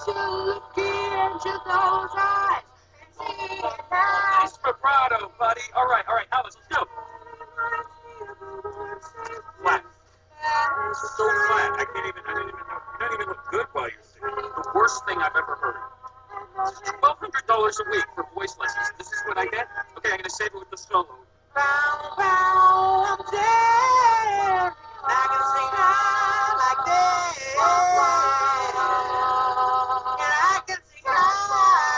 to look into those eyes and see it now. Nice vibrato, buddy. All right, Alice, let's go. Flat. So flat. I didn't even know. You don't even look good while you're singing. The worst thing I've ever heard. $1,200 a week for voice lessons. This is what I get? Okay, I'm going to save it with the solo. Bow, bow, I'm dead. I can sing high like that. And I can sing high.